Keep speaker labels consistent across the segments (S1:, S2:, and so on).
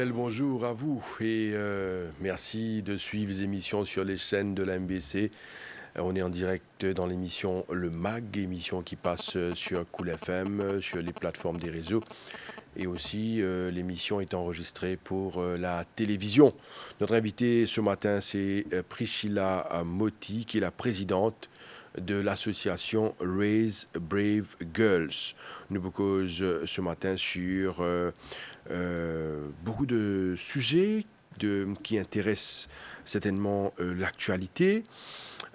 S1: Daniel, bonjour à vous et merci de suivre les émissions sur les chaînes de la MBC. On est en direct dans l'émission Le Mag, émission qui passe sur Cool FM, sur les plateformes des réseaux. Et aussi, l'émission est enregistrée pour la télévision. Notre invitée ce matin, c'est Priscilla Motti, qui est la présidente de l'association Raise Brave Girls. Nous vous cause ce matin sur beaucoup de sujets qui intéressent certainement l'actualité.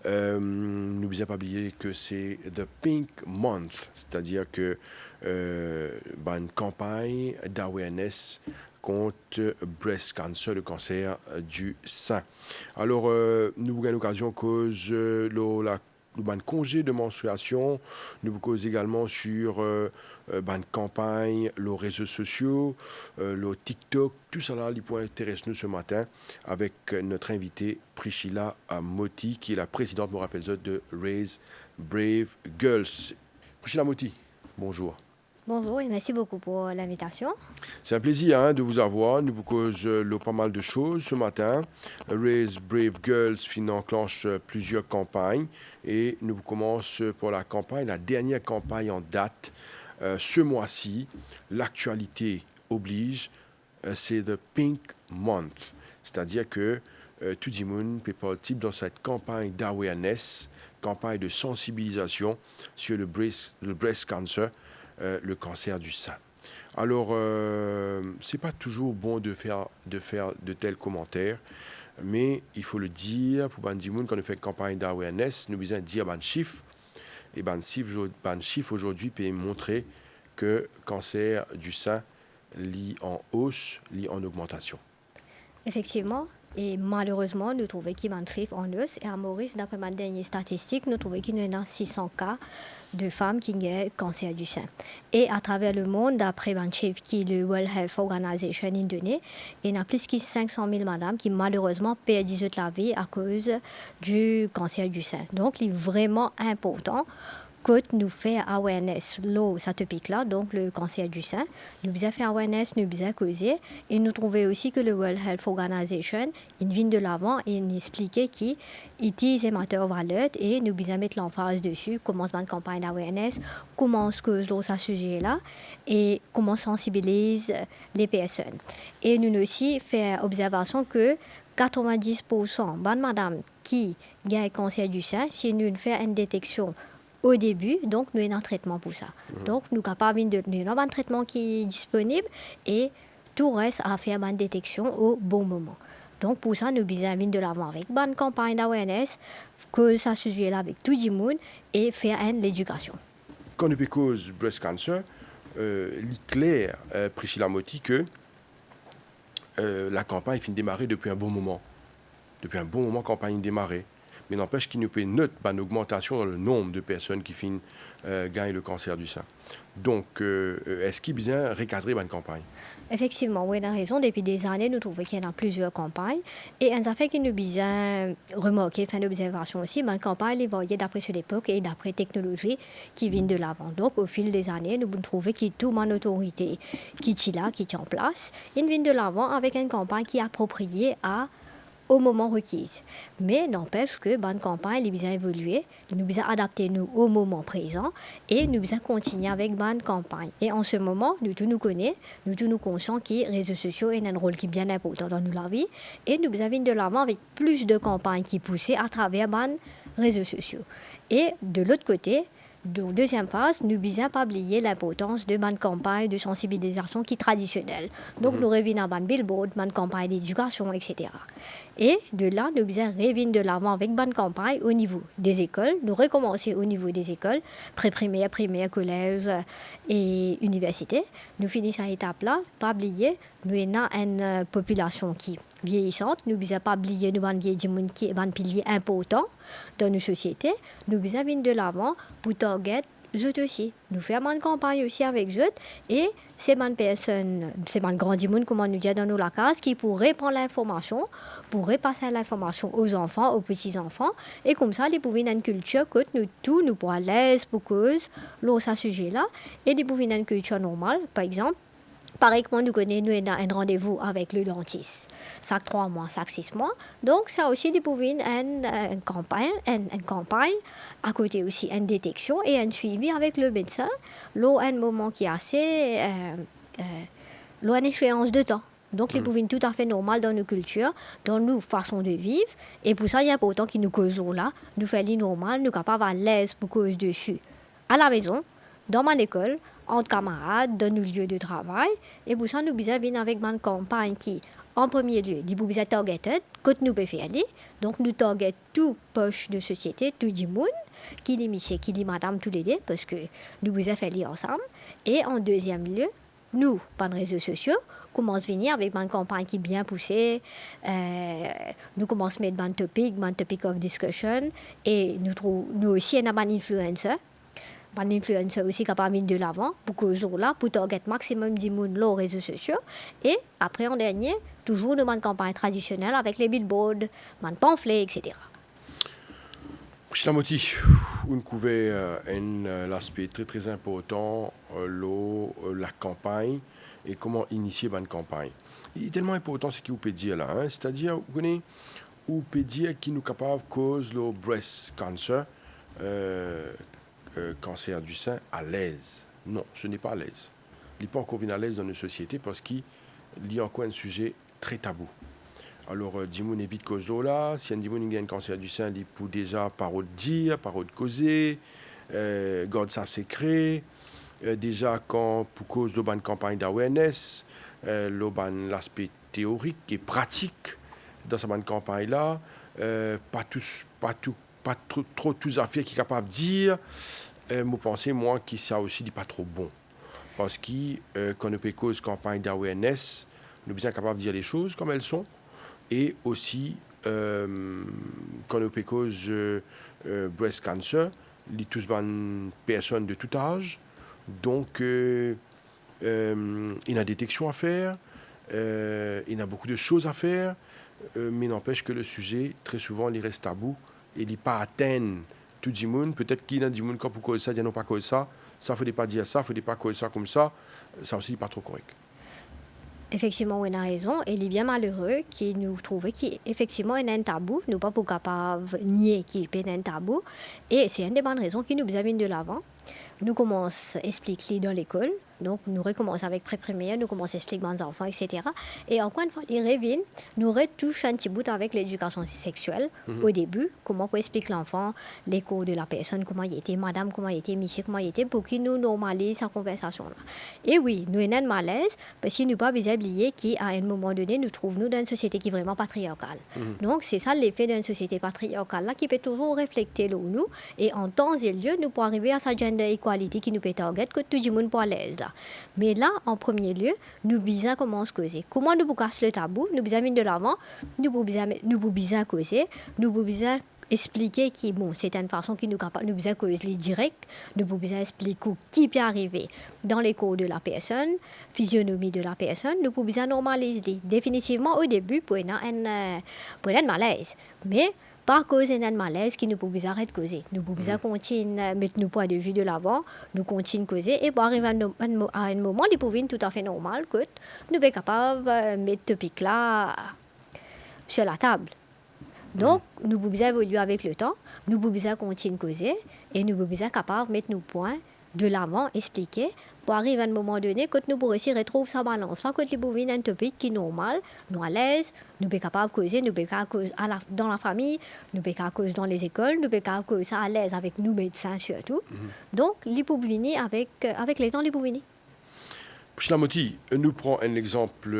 S1: N'oubliez pas oublier que c'est The Pink Month, c'est-à-dire que une campagne d'awareness contre breast cancer, le cancer du sein. Alors, nous avons l'occasion cause le congé de menstruation, nous vous cause également sur une campagne, les réseaux sociaux, le TikTok, tout ça là, les points intéressent nous ce matin avec notre invitée Priscilla Motti, qui est la présidente, me rappelle de Raise Brave Girls. Priscilla Motti, bonjour.
S2: Bonjour et merci beaucoup pour l'invitation.
S1: C'est un plaisir de vous avoir. Nous vous causons pas mal de choses ce matin. Raise Brave Girls enclenche plusieurs campagnes et nous commençons pour la campagne, la dernière campagne en date. Ce mois-ci, l'actualité oblige, c'est The Pink Month. C'est-à-dire que tout le monde peut participer dans cette campagne d'awareness, campagne de sensibilisation sur le breast cancer, le cancer du sein. Alors, c'est pas toujours bon de faire de tels commentaires, mais il faut le dire pour Bandimoun quand on fait une campagne d'awareness, nous besoin dire un chiffre. Et chiffre aujourd'hui peut montrer que le cancer du sein lit en hausse, lit en augmentation.
S2: Effectivement, et malheureusement, nous trouvons qu'il y a un chiffre en hausse. Et à Maurice, d'après ma dernière statistique, nous trouvons qu'il y a 600 cas de femmes qui ont cancer du sein. Et à travers le monde, d'après un chiffre qui le World Health Organization a donné, il y a plus de 500 000 madames qui malheureusement perdent la vie à cause du cancer du sein. Donc, il est vraiment important que nous faisons awareness ça topic là, donc le cancer du sein. Nous avons fait awareness, nous avons causé et nous trouvons aussi que le World Health Organization il vient de l'avant et il explique qu'il utilise les matériaux valeurs et nous avons mettre l'emphase dessus, comment une campagne d'awareness, comment se cause ce sujet-là et comment sensibilise les personnes. Et nous aussi fait observation que 90% de madame qui a un cancer du sein, si nous faisons une détection au début, donc nous avons un traitement pour ça. Donc nous sommes capables de donner un traitement qui est disponible et tout reste à faire une détection au bon moment. Donc pour ça, nous avons de l'avant avec une campagne d'awareness, que ça sujet là avec tout le monde et faire l'éducation.
S1: Quand nous cause breast cancer, il est clair, Priscilla Motti, que la campagne finit de démarrer depuis un bon moment. Depuis un bon moment, la campagne démarrée. Mais n'empêche qu'il nous peut noter une augmentation dans le nombre de personnes qui gagnent le cancer du sein. Donc, est-ce qu'il y a besoin de recadrer une campagne?
S2: Effectivement, oui, on a raison. Depuis des années, nous trouvons qu'il y a plusieurs campagnes. Et un fait qu'il nous besoin remarquer, fin d'observation aussi, une campagne est variée d'après sur l'époque et d'après technologie qui viennent de l'avant. Donc, au fil des années, nous trouvons qu'il y a toute une autorité qui est là, qui est en place. Ils viennent de l'avant avec une campagne qui est appropriée au moment requis. Mais n'empêche que bonne campagne, il a évolué, nous avons adapté nous au moment présent et nous avons continué avec bonne campagne. Et en ce moment, nous tous nous connaissons, nous tous nous conscients que les réseaux sociaux ont un rôle qui est bien important dans la vie et nous avons de l'avant avec plus de campagnes qui poussent à travers les réseaux sociaux. Et de l'autre côté, donc, deuxième phase, nous ne pas oublier l'importance de bonne campagne de sensibilisation qui est traditionnelle. Donc, nous revenons à une billboard, bonne campagne d'éducation, etc. Et de là, nous revenons de l'avant avec bonne campagne au niveau des écoles. Nous recommençons au niveau des écoles, pré-primaire, primaire, collège et université. Nous finissons à cette étape-là, pas oublier, nous avons une population qui vieillissante, nous ne pas oublier nous avons qui est un pilier important dans nos sociétés. Nous avons de l'avant pour target eux aussi. Nous faisons une campagne aussi avec eux et c'est une personne, c'est un grand monde, comme on nous dit dans nos cases, qui pourrait prendre l'information, pourrait passer l'information aux enfants, aux petits-enfants et comme ça, ils pouvaient une culture que nous tous, nous pour à l'aise, pour cause, l'autre sujet-là et ils pouvaient une culture normale, par exemple. Pareil que moi, nous connaissons nous avons un rendez-vous avec le dentiste. Chaque 3 mois, chaque 6 mois. Donc, ça aussi, nous pouvons une campagne, à côté aussi une détection et un suivi avec le médecin. Là, un moment qui est assez... là, une échéance de temps. Donc, les pouvons tout à fait normal dans nos cultures, dans nos façons de vivre. Et pour ça, il y a important qu'ils nous causent là. Nous faisons normal, nous sommes capables à l'aise pour cause dessus. À la maison, dans mon école, entre camarades, dans nos lieux de travail. Et pour ça, nous avons avec une campagne qui, en premier lieu, dit vous êtes targeted, que nous pouvons faire. Donc, nous targetons tout poche de société, tout le monde, qui dit monsieur, qui dit madame, tous les deux, parce que nous vous avons fait ensemble. Et en deuxième lieu, nous, par les réseaux sociaux, commençons à venir avec une campagne qui est bien poussée. Nous commençons à mettre un topic of discussion. Et nous aussi, on a un influencer. Un influencer aussi capable de l'avant pour que là pour target maximum de monde sur les réseaux sociaux. Et après, en dernier, toujours dans une campagne traditionnelle avec les billboards, les pamphlets, etc.
S1: Moti, on couvert l'aspect très très important, la campagne et comment initier une campagne. Il est tellement important ce que vous pouvez dire là, hein? C'est-à-dire, vous pouvez dire qu'il nous capable de cause le breast cancer, cancer du sein à l'aise. Non, ce n'est pas à l'aise. Il n'est pas encore à l'aise dans nos sociétés parce qu'il y a encore un sujet très tabou. Alors, dis-moi, évite cause là. Si un dis-moi, il y a un cancer du sein, il peut déjà parole dire, parole causer, garde ça secret. Déjà, quand pour cause de une campagne d'awareness, l'aspect théorique et pratique dans cette campagne-là, pas trop tous affaires qui sont capables de dire. Je pense, moi, que ça aussi n'est pas trop bon. Parce que quand nous faisons cause campagne d'awareness, nous sommes capables de dire les choses comme elles sont. Et aussi, quand nous faisons cause breast cancer, il y a tous des personnes de tout âge. Donc, il y a une détection à faire, il y a beaucoup de choses à faire, mais n'empêche que le sujet, très souvent, il reste tabou et il n'est pas atteint tout le monde. Peut-être qu'il y a des gens qui pour cause ça, il n'y a pas cause ça. Ça, il ne faut pas dire ça, il ne faut pas cause ça comme ça. Ça aussi, n'est pas trop correct.
S2: Effectivement, on a raison. Et il est bien malheureux qu'il nous trouve qu'effectivement, il y a un tabou. Nous ne sommes pas capables de nier qu'il y a un tabou. Et c'est une des bonnes raisons qui nous amène de l'avant. Nous commençons à expliquer dans l'école. Donc, nous recommençons avec pré-primaire, nous commençons à expliquer aux enfants, etc. Et encore une fois, ils reviennent, nous retouchons un petit bout avec l'éducation sexuelle au début. Comment on explique l'enfant, les cours de la personne, comment il était, madame, comment il était, monsieur, comment il était, pour qu'il nous normalise sa conversation-là. Et oui, nous avons un malaise, parce qu'il nous pas besoin d'oublier qu'à un moment donné, nous trouvons dans une société qui est vraiment patriarcale. Donc, c'est ça l'effet d'une société patriarcale-là qui peut toujours refléter nous. Et en temps et lieu, nous pouvons arriver à sa gender equality qui nous peut target, que tout le monde peut à l'aise là. Mais là, en premier lieu, nous besoin commencer à causer. Comment nous casser le tabou, nous besoin de l'avant, nous besoin causer, nous besoin expliquer qui bon, c'est une façon qui nous capable, nous besoin causer direct, nous besoin expliquer qui peut arriver dans les cours de la personne, physionomie de la personne, nous besoin normaliser. Définitivement au début pour un malaise, mais par cause d'un malaise qui nous pouvons arrêter de causer. Nous pouvons continuer à mettre nos points de vue de l'avant, nous continuons à causer, et pour arriver à un moment, il pouvait tout à fait normal que nous sommes capables de mettre ce topic-là sur la table. Donc, nous pouvons évoluer avec le temps, nous pouvons continuer à causer, et nous pouvons être capables de mettre nos points de l'avant, expliquer, pour arriver à un moment donné, quand nous pourrons aussi retrouver sa balance. Là, quand nous pouvons un topic qui est normal, nous à l'aise, nous sommes capables de causer, nous sommes capables de causer dans la famille, nous sommes capables de causer dans les écoles, nous sommes capables de causer à l'aise avec nous médecins surtout. Donc, les pouvons venir avec les temps, les pouvons venir.
S1: Moti, nous prenons un exemple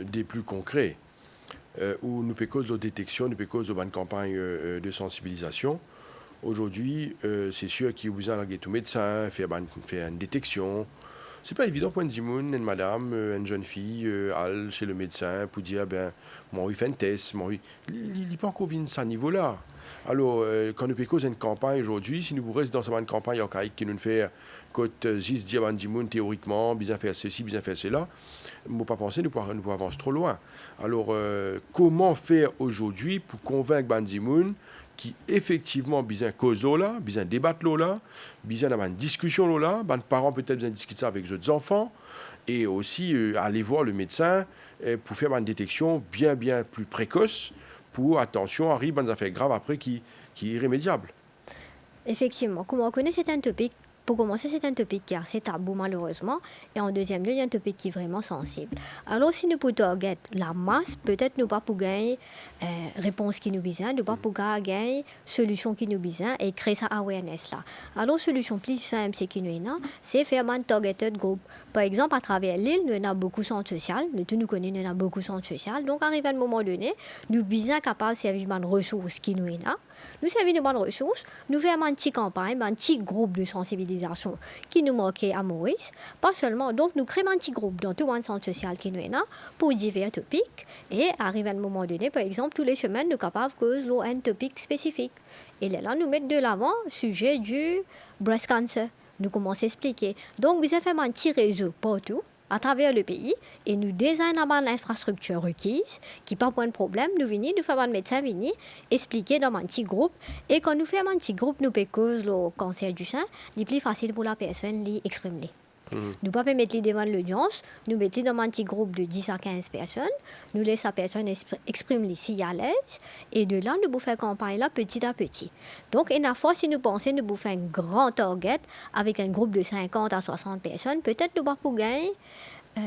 S1: des plus concrets, où nous faisons cause de détection, nous faisons cause de bonne campagne de sensibilisation. Aujourd'hui, c'est sûr qu'il vous a aller tout médecin, faire une détection. C'est pas évident pour une madame, une jeune fille, aller chez le médecin pour dire moi il fait un test, il n'est pas encore venu à ce niveau-là. Alors, quand nous faisons une campagne aujourd'hui, si nous restons dans cette campagne qui nous fait juste dire à théoriquement, bien faire ceci, bien faire cela, je ne peux pas penser nous pouvons avancer trop loin. Alors, comment faire aujourd'hui pour convaincre Bandimoun qui effectivement besoin cause là, besoin débattre là, besoin d'avoir une discussion là, les parents peut-être besoin discuter ça avec les autres enfants et aussi aller voir le médecin pour faire une détection bien plus précoce pour attention arrive à des affaires graves après qui est irrémédiable.
S2: Effectivement, comme on connaît, c'est un topic. Pour commencer, c'est un topic qui est assez tabou malheureusement. Et en deuxième lieu, il y a un topic qui est vraiment sensible. Alors, si nous pouvons target la masse, peut-être nous pas pour gagner réponse qui nous besoin, nous pas pour gagner solution qui nous besoin et créer sa awareness là. Alors, solution plus simple, c'est qui nous est là, c'est faire un targeted group. Par exemple, à travers l'île, nous avons beaucoup de centres sociaux. Nous tous nous connaissons, nous avons beaucoup de centres sociaux. Donc, arrivé à un moment donné, nous sommes capables de servir de ressources qui nous est là. Nous servons de bonnes ressources, nous faisons une petite campagne, un petit groupe de sensibilisation qui nous manquait à Maurice. Pas seulement, donc nous créons un petit groupe dans tout un centre social qui nous est là pour divers topics. Et arrivé à un moment donné, par exemple, tous les semaines, nous sommes capables de causer un topic spécifique. Et là, nous mettons de l'avant le sujet du breast cancer. Nous commençons à expliquer. Donc, nous avons fait un petit réseau partout à travers le pays et nous designons l'infrastructure requise qui pas point de problème. Nous venons, nous faisons un médecin venir expliquer dans un petit groupe et quand nous faisons un petit groupe, nous pouvons causer le cancer du sein, c'est plus facile pour la personne d'exprimer. Nous ne pouvons pas mettre les devant l'audience, nous mettons dans un petit groupe de 10 à 15 personnes, nous laissons la personne exprimer si à l'aise, et de là, nous faisons campagne là petit à petit. Donc, une fois, si nous pensons, nous faisons un grand target avec un groupe de 50 à 60 personnes, peut-être nous ne pouvons pas gagner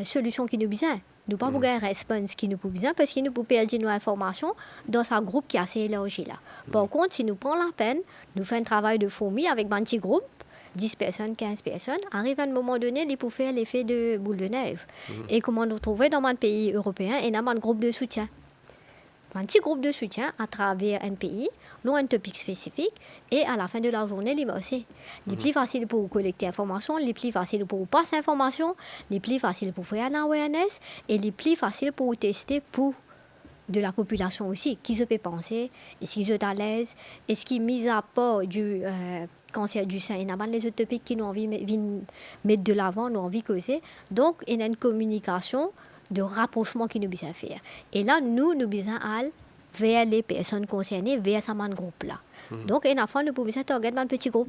S2: solution qui nous besoin. Nous ne pouvons pas gagner réponse qui nous besoin parce que nous pouvons perdre nos informations dans un groupe qui est assez élargi là. Par contre, si nous prenons la peine, nous faisons un travail de fourmi avec un petit groupe, 10 personnes, 15 personnes, arrive à un moment donné, il peut faire l'effet de boule de neige. Et comment nous trouver dans un pays européen, et dans un groupe de soutien. Un petit groupe de soutien à travers un pays, non un topic spécifique, et à la fin de la journée, il aussi. Les plus faciles pour collecter information, les plus faciles pour passer information, les plus faciles pour faire un awareness, et les plus faciles pour tester pour de la population aussi. Qui se peut penser, est-ce qu'ils sont à l'aise, est-ce qu'ils mis à part du cancer du sein, il y a les autres topics qui nous envie de mettre de l'avant, nous envie de causer. Donc, il y a une communication de rapprochement qui nous besoin faire. Et là, nous besoin aller vers les personnes concernées, vers ce groupe-là. Donc, une fois, nous pouvons target un petit groupe,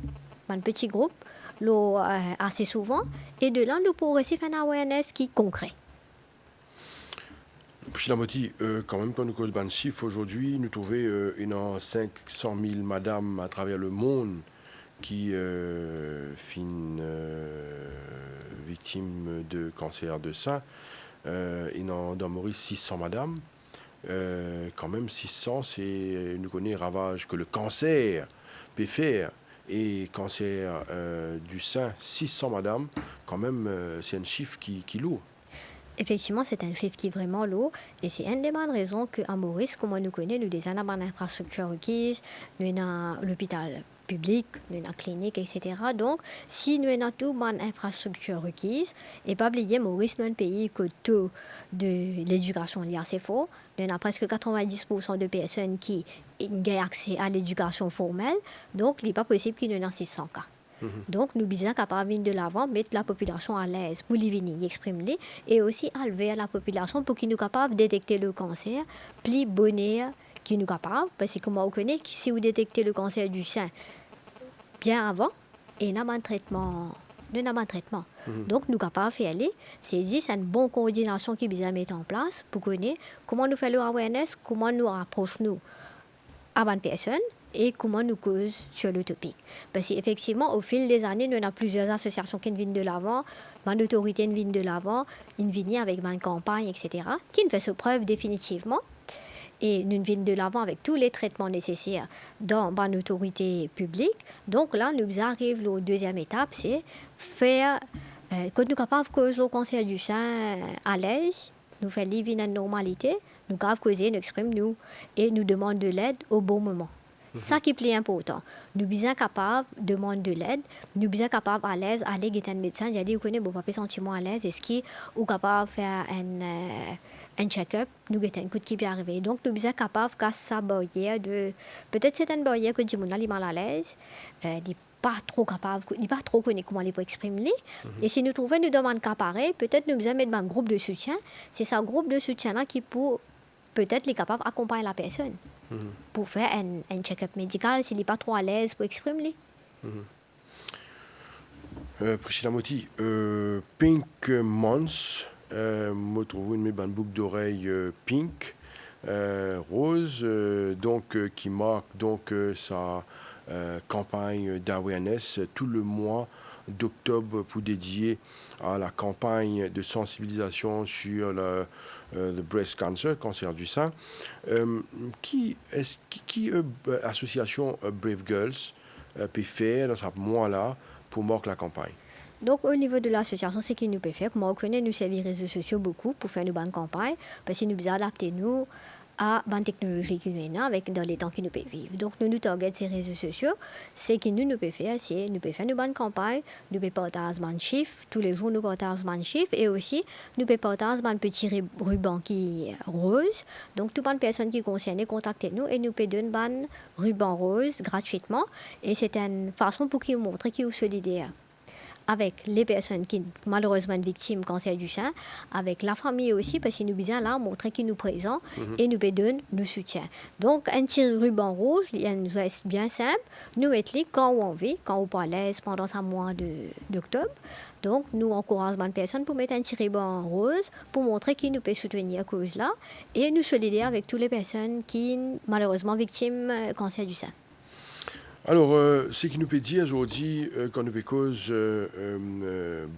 S2: assez souvent, et de là, nous pouvons aussi faire un awareness qui est concret.
S1: Puis la moitié, quand même, quand nous causons un chiffre aujourd'hui, nous trouvons 500 000 madames à travers le monde qui finissent victimes de cancer de sein. Et dans Maurice, 600 madames. Quand même, 600, c'est, nous connaissons les ravages que le cancer peut faire. Et cancer du sein, 600 madames, quand même, c'est un chiffre qui est lourd.
S2: Effectivement, c'est un chiffre qui est vraiment lourd et c'est une des bonnes raisons qu'à Maurice, comme on nous connaît, nous avons des infrastructures requises, nous avons l'hôpital public, nous avons la clinique, etc. Donc, si nous avons toute une infrastructure requise, et pas oublier, Maurice est un pays que le taux de l'éducation est assez fort. Nous avons presque 90% de personnes qui ont accès à l'éducation formelle. Donc, il n'est pas possible qu'il y ait 600 cas. Donc, nous sommes capables de l'avant, mettre la population à l'aise pour les venir exprimer et aussi élever la population pour qu'ils soient capables de détecter le cancer, plus bonheur qui nous capable, parce que comme on connaît, si vous détectez le cancer du sein bien avant, et nous avons un traitement. Donc, nous sommes capables de faire aller. C'est une bonne coordination qui est mettre en place pour connaître comment nous faisons l'awareness, comment nous approchons à bonne personne et comment nous causons sur le topic. Parce qu'effectivement, au fil des années, nous avons plusieurs associations qui viennent de l'avant, une autorité qui vient de l'avant, une vigne avec une campagne, etc., qui ne fait ses preuves définitivement. Et nous venons de l'avant avec tous les traitements nécessaires dans une autorité publique. Donc là, nous arrivons à la deuxième étape, c'est faire, quand nous sommes capables de causer le cancer du sein à l'aise, nous faisons vivre une normalité, nous sommes capables de causer, nous exprimons nous, et nous demandons de l'aide au bon moment. Ça qui est plus important. Nous sommes capables de demander de l'aide, nous sommes capables à l'aise, aller guetter un médecin, j'ai dit, vous connaissez, vous pas sentiment à l'aise, est-ce qu'il est capable de faire un check-up, nous guetter un coup de qui peut arriver. Donc, nous sommes capables de casser sa barrière de. Peut-être c'est une barrière que du monde est mal à l'aise, il pas trop capable, il pas trop connaît comment il peut exprimer. Et si nous trouvons, nous demandons qu'à pareil, peut-être nous allons mettre un groupe de soutien. C'est ce groupe de soutien-là qui peut être capable d'accompagner la personne. pour faire un check-up médical s'il n'est pas trop à l'aise pour exprimer.
S1: Priscilla Motti, Pink Months, me trouve une boucle d'oreille pink, rose, qui marque sa campagne d'awareness tout le mois d'octobre pour dédier à la campagne de sensibilisation sur le breast cancer, cancer du sein. Qui association Brave Girls peut faire dans ce mois-là pour marquer la campagne?
S2: Donc, au niveau de l'association, ce qu'il nous peut faire, moi, on connaît nous servir les réseaux sociaux beaucoup pour faire une bonne campagne, parce que nous besoin adapter nous à la technologie qui nous est avec dans les temps qui nous peut vivre. Donc, nous targetons ces réseaux sociaux. Ce que nous peut faire, c'est nous peut faire une bonne campagne, nous peut partager un chiffre, tous les jours nous partageons un chiffre, et aussi nous peut partager un petit ruban qui est rose. Donc, toute bonne personne qui est concernée, contactez nous et nous peut donner un ruban rose gratuitement. Et c'est une façon pour qu'ils montrent qu'ils sont solidaires avec les personnes qui malheureusement victimes du cancer du sein, avec la famille aussi, parce que nous besoin là montrer qu'ils nous présents et nous donnent nous soutien. Donc un petit ruban rouge, il y a un geste bien simple, nous mettons quand on vit, quand on pas à l'aise pendant ce mois d'octobre. Donc nous encourageons les personnes pour mettre un petit ruban rose pour montrer qu'ils nous peuvent soutenir à cause là et nous solidaires avec toutes les personnes qui malheureusement victimes du cancer du sein.
S1: Alors, ce qui nous peut dire aujourd'hui, quand nous cause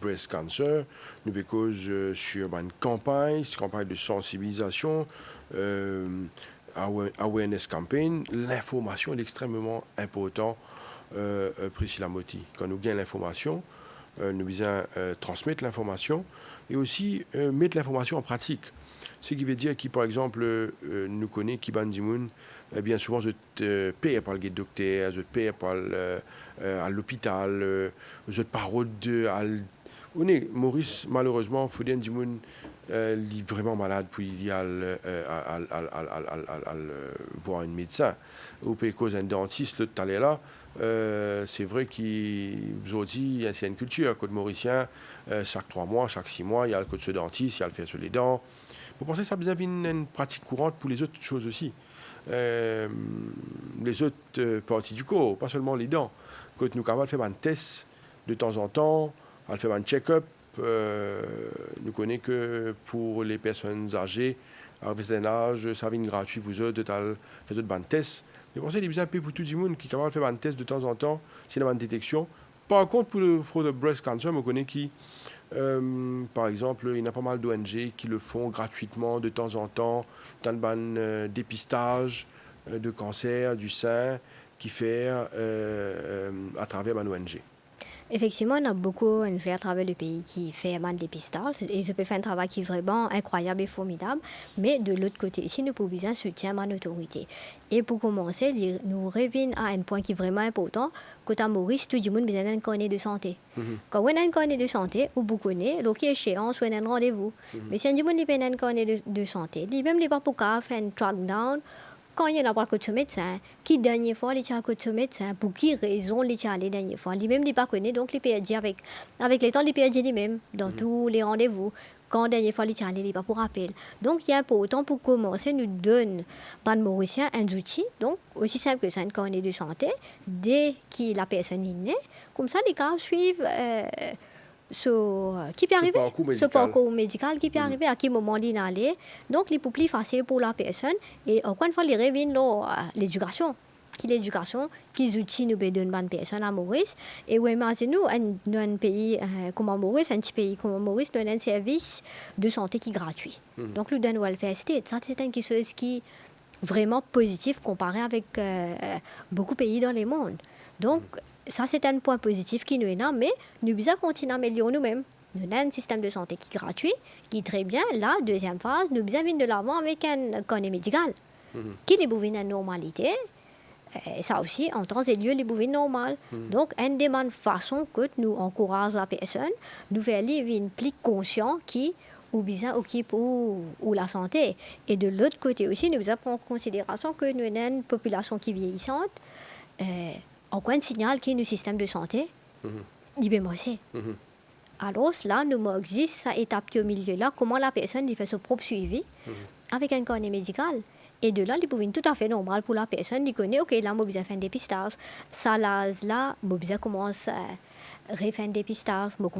S1: breast cancer, nous cause sur une campagne de sensibilisation, awareness campaign, l'information est extrêmement importante, Priscilla Motti. Quand nous gagnons l'information, nous devons transmettre l'information et aussi mettre l'information en pratique. Ce qui veut dire que, par exemple, nous connaissons qui Bandimoun, bien souvent, je paye par le docteur, je paye par à l'hôpital, je parle de. On est, Maurice, malheureusement, il faut dire qu'il est vraiment malade, puis il y a voir un médecin. Ou peut cause un dentiste, tout à là. C'est vrai qu'aujourd'hui, c'est une culture, côté mauricien, chaque 3 mois, chaque 6 mois, il y a le code ce dentiste, il y a le faire sur les dents. Vous pensez que ça a une pratique courante pour les autres choses aussi? Les autres parties du corps, pas seulement les dents. Quand nous avons fait un test de temps en temps, on fait un check-up, nous connaissons que pour les personnes âgées, à un certain âge, ça vient gratuit pour eux de faire d'autres tests. Mais pensez qu'il y a besoin pour tout le monde qui est capable de faire un test de temps en temps, s'il y a une détection. Par contre, pour le fraude de breast cancer, on connaît qui, par exemple, il y a pas mal d'ONG qui le font gratuitement de temps en temps, dans le dépistage de cancer du sein, qui fait à travers une ONG.
S2: Effectivement, on a beaucoup d'ONG à travers le pays qui fait un dépistage et ils peuvent faire un travail qui est vraiment incroyable et formidable. Mais de l'autre côté, ici, nous pouvons besoin de soutien à l'autorité. Et pour commencer, nous revenons à un point qui est vraiment important. Quand à Maurice, tout le monde a besoin d'un carnet de santé. Quand on a un carnet de santé, on vous connaît, donc il y a échéance, on a un rendez-vous. Mais si on a un carnet de santé, il même pas pour faire un track down. Quand il y a pas de médecin, qui dernière fois il y a un médecin, pour qui raison il y a allé dernière fois, lui-même il pas connaît donc il peut dire avec les temps il peut dire lui-même dans tous les rendez-vous. Quand dernière fois il y a allé il pas pour rappel. Donc il y a important pour commencer nous donne par le Mauricien un outil donc aussi simple que ça quand on est de santé dès que la personne est née comme ça les cas suivent qui peut arriver, ce parcours médical qui peut arriver, à quel moment il est allé. Donc, il est plus facile pour la personne. Et encore une fois, il revient à l'éducation. L'éducation, quels outils nous donnent une personne à Maurice. Et oui, imaginez-nous, un pays comme Maurice, un petit pays comme Maurice, nous avons un service de santé qui est gratuit. Donc, nous donnons welfare state. Ça, c'est quelque chose qui est vraiment positif comparé avec beaucoup de pays dans le monde. Donc, ça, c'est un point positif qui nous est là, mais nous devons continuer à améliorer nous-mêmes. Nous avons un système de santé qui est gratuit, qui est très bien. Là, deuxième phase, nous devons venir de l'avant avec un carnet médical, qui est une normalité. Ça aussi, en temps et lieu, les bouvines normales. Donc, une des façons que nous encourageons la personne, nous faisons aller plus conscient qui ou bien occupe ou la santé. Et de l'autre côté aussi, nous devons prendre en considération que nous avons une population qui est vieillissante. Encore un signal qui est le système de santé, il est mauvais. Alors là, nous existe cette étape qui est au milieu là, comment la personne fait son propre suivi avec un carnet médical. Et de là, il peut venir tout à fait normal pour la personne. Il connaît, OK, là, moi, besoin faire un dépistage. Ça, là, moi, besoin commence refaire un dépistage. Moi,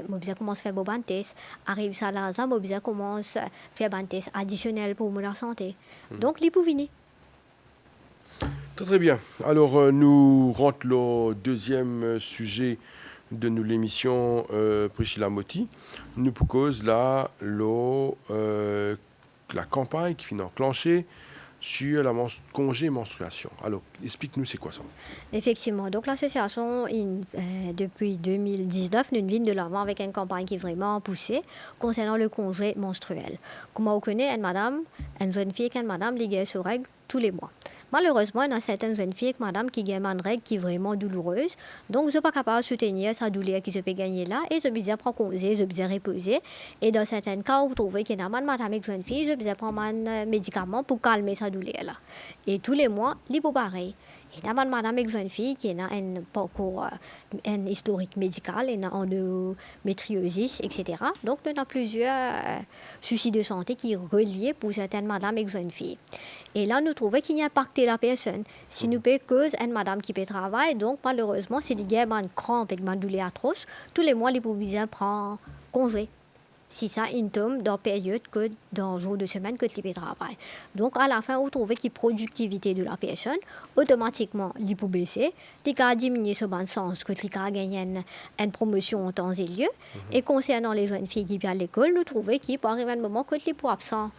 S2: besoin commence faire mon test. Arrive ça, là, moi, besoin commence faire un test additionnel pour la santé. Donc, il peut venir.
S1: Très très bien. Alors nous rentrons le deuxième sujet de nous l'émission Priscilla Motti. Nous propose là la campagne qui finit enclenchée sur la congé menstruation. Alors explique-nous c'est quoi ça.
S2: Effectivement. Donc, l'association, depuis 2019, nous vient de l'avant avec une campagne qui est vraiment poussée concernant le congé menstruel. Comme on connaît, une jeune fille et une madame, les gars se règlent tous les mois. Malheureusement, il y a certaines jeunes filles et madame qui gagnent une règle qui est vraiment douloureuse. Donc, je ne suis pas capable de soutenir sa douleur qui se peut gagner là. Et je besoin prendre congé, je besoin reposer. Et dans certains cas, vous trouvez qu'il y a une madame et une jeune fille, je besoin prendre un médicament pour calmer sa douleur là. Et tous les mois, il faut pareil. Il y a une madame et une jeune fille qui a un parcours, un historique médical, il y a endométriosis, etc. Donc, il y a plusieurs soucis de santé qui sont reliés pour certaines madames et jeunes filles. Et là, nous trouvons qu'il y a impacté la personne. Si nous payons cause une madame qui peut travailler, donc malheureusement, c'est des gars qui crampes et qui douleur atroce, tous les mois, les provisions prennent congé. Si ça, il tombe dans la période que dans le jour de semaine que tu travail. Donc, à la fin, vous trouvez que la productivité de la personne, automatiquement, il peut baisser. Il peut diminuer ce bon sens, que tu as gagné une promotion en temps et lieu. Et concernant les jeunes filles qui viennent à l'école, nous trouvons qu'il peut arriver un moment que tu es absent.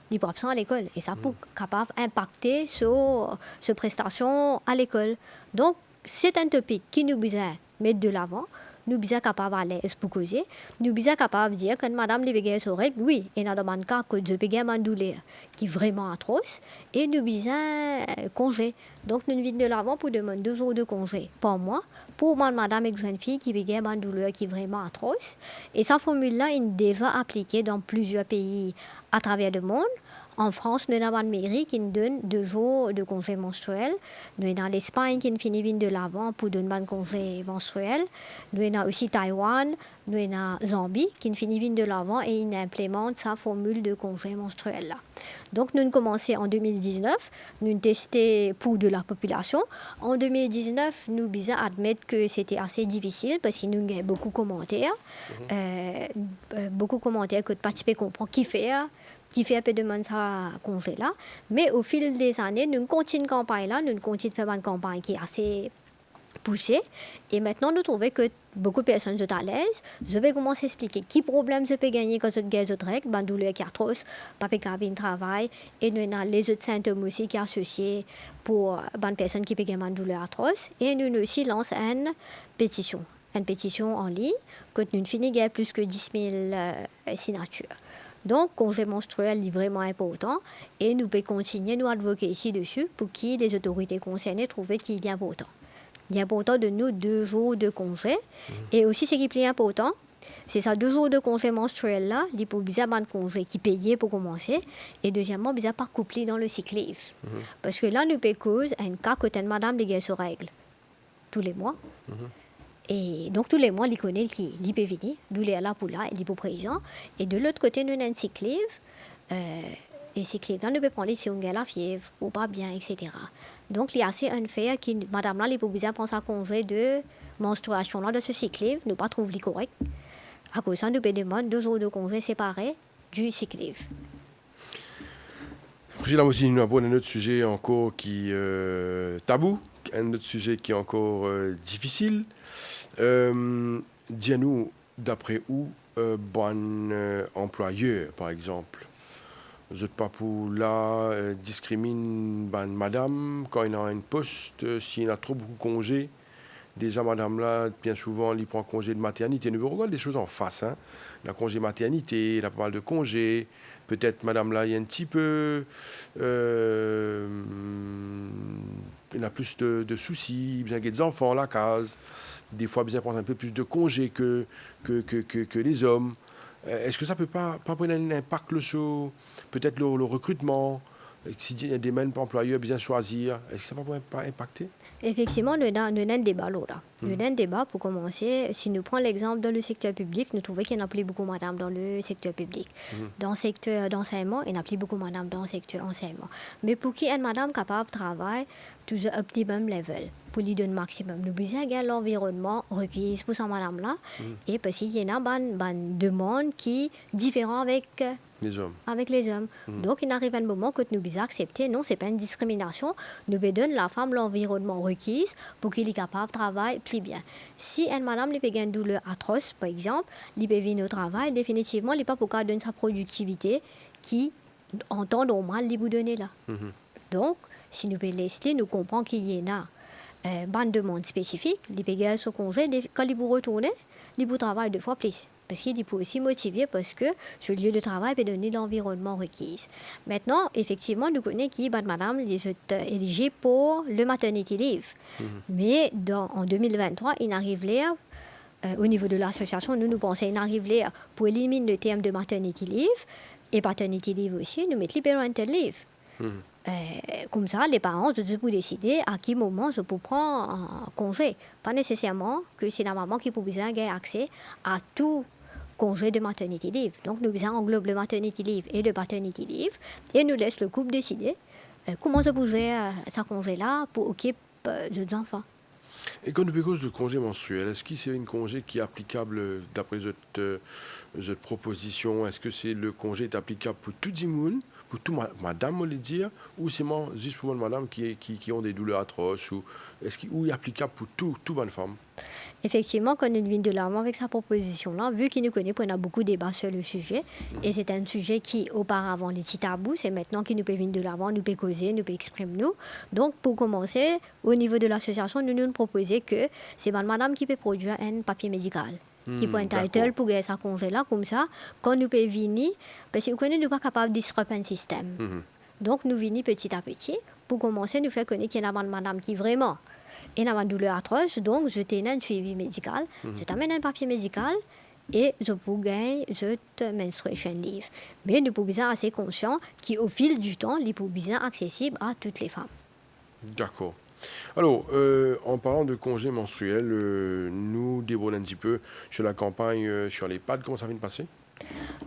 S2: Il est absent à l'école. Et ça peut capable impacter sur ces prestations à l'école. Donc, c'est un topic qui nous besoin mettre de l'avant. Nous sommes capables à l'aise pour causer. Nous sommes capables de dire que madame les bégayes sont règles, oui, et dans le cas que je bégaye ma douleur qui est vraiment atroce, et nous sommes congé. Donc nous venons de l'avant pour demander 2 jours de congé par mois pour madame et jeune fille qui bégaye ma douleur qui est vraiment atroce. Et cette formule-là est déjà appliquée dans plusieurs pays à travers le monde. En France, nous avons une mairie qui nous donne 2 jours de congé menstruel. Nous avons l'Espagne qui finit de l'avant pour donner un congé menstruel. Nous avons aussi Taïwan, nous avons Zambie qui finit de l'avant et ils implémentent sa formule de congé menstruel là. Donc nous avons commencé en 2019, nous avons testé pour de la population. En 2019, nous avons admettre que c'était assez difficile parce que nous avons beaucoup de commentaires. Beaucoup de commentaires que le participant comprend qui fait un peu de monde ça congé là. Mais au fil des années, nous continuons campagne là, nous continuons de faire une campagne qui est assez poussée. Et maintenant, nous trouvons que beaucoup de personnes sont à l'aise. Je vais commencer à expliquer qui problème je peux gagner quand je gagne d'autres règles, ben douleur qui est atroce, pas de cabine travail. Et nous avons les autres symptômes aussi qui sont associés pour une personne qui peut gagner une douleur atroce. Et nous aussi lançons une pétition en ligne, que nous finissons plus que 10 000 signatures. Donc, le congé menstruel est vraiment important et nous pouvons continuer nous advoquer ici dessus pour que les autorités concernées trouvent qu'il est important. Il est important de nous 2 jours de congé. Et aussi, ce qui est plus important, c'est ça 2 jours de congé menstruel là, il faut bien un congé qui est payé pour commencer. Et deuxièmement, bien pas couplé dans le cyclisme. Parce que là, nous pouvons cause un cas que une madame les gars se règle tous les mois. Et donc, tous les mois, il connaît qu'il peut venir, d'où il est là pour là, il est pour présent. Et de l'autre côté, nous avons un cyclive. Et cyclive, là, nous pouvons prendre si on a la fièvre ou pas bien, etc. Donc, il y a assez unfair qui, madame là, il peut bien prendre sa congé de menstruation là, de ce cyclive, nous pas trouver correct. À cause de ça, nous pouvons demander 2 jours de congé séparés du cyclive.
S1: Président aussi, nous avons un autre sujet encore qui est tabou, un autre sujet qui est encore difficile. Dis-nous, d'après où, bon employeur, par exemple, vous n'êtes pas pour là, discrimine madame quand il a un poste, s'il a trop beaucoup de congés. Déjà, madame là, bien souvent, il prend congé de maternité. Nous regardons les choses en face. Hein. La congé maternité, il a pas mal de congés. Peut-être, madame là, il y a un petit peu... il a plus de soucis, bien qu'il y ait des enfants à la case. Des fois, bien prendre un peu plus de congés que les hommes. Est-ce que ça ne peut pas prendre un impact sur peut-être le recrutement s'il y a des domaines pour employeurs bien choisir, est-ce que ça ne va pas impacter?
S2: Effectivement, nous avons un débat là. Nous avons un débat pour commencer. Si nous prenons l'exemple dans le secteur public, nous trouvons qu'il n'y en a plus beaucoup madame dans le secteur public. Dans le secteur d'enseignement, il n'y en a plus beaucoup madame dans le secteur enseignement. Mais pour qui est madame capable de travailler toujours optimum level, pour lui donner le maximum. Nous besoin de l'environnement requis pour cette madame-là. Et parce qu'il y a une demande qui est différente
S1: Les hommes.
S2: avec les hommes. Donc, il arrive un moment que nous devons accepter, non, ce n'est pas une discrimination, nous devons donner à la femme l'environnement requis pour qu'elle soit capable de travailler plus bien. Si une madame a une douleur atroce, par exemple, elle peut venir au travail, définitivement, elle n'est pas pour qu'elle donne sa productivité qui, en temps normal, elle vous donner là. Donc, si nous pouvons laisser, nous comprenons qu'il y a une demande spécifique, il peut gagner son congé, quand il peut retourner, il peut travailler 2 fois plus. Parce qu'il peut aussi motiver parce que ce lieu de travail peut donner l'environnement requis. Maintenant, effectivement, nous connaissons qui, madame, est éligible pour le maternity leave. Mais en 2023, il arrive là, au niveau de l'association, nous pensons qu'il arrive là pour éliminer le terme de maternity leave et paternity leave aussi, nous mettons le parental leave. Comme ça, les parents peuvent décider à quel moment je peux prendre un congé. Pas nécessairement que c'est la maman qui peut avoir accès à tout congé de maternity leave. Donc, nous englobe le maternity leave et le paternity leave et nous laisse le couple décider comment je peux gérer ce congé-là pour occuper les enfants.
S1: Et quand on cause de congé menstruel, est-ce que c'est une congé qui est applicable d'après votre proposition? Est-ce que c'est le congé est applicable pour tout le monde, pour tout madame, on le dire, ou c'est juste pour madame qui ont des douleurs atroces, ou est-ce qu'il est applicable pour toute bonne femme?
S2: Effectivement, quand nous venons de l'avant avec sa proposition-là, vu qu'il nous connaît, on a beaucoup de débats sur le sujet, et c'est un sujet qui, auparavant, était tabou, c'est maintenant qu'il nous peut venir de l'avant, nous peut causer, nous peut exprimer nous. Donc, pour commencer, au niveau de l'association, nous proposons que c'est madame qui peut produire un papier médical. Qui peut être title pour gagner sa congé-là, comme ça, quand nous pouvons venir, parce que nous ne sommes pas capables de disrupter un système. Donc, nous venons petit à petit, pour commencer, nous faire connaître qu'il y a une madame qui vraiment et a une douleur atroce, donc je t'ai un suivi médical, je t'amène un papier médical et je peux gagner cette menstruation leave. Mais nous pouvons être assez conscients qu'au fil du temps, il peut être accessible à toutes les femmes.
S1: D'accord. Alors, en parlant de congé menstruel, nous débordons un petit peu sur la campagne sur les pads. Comment ça vient de passer?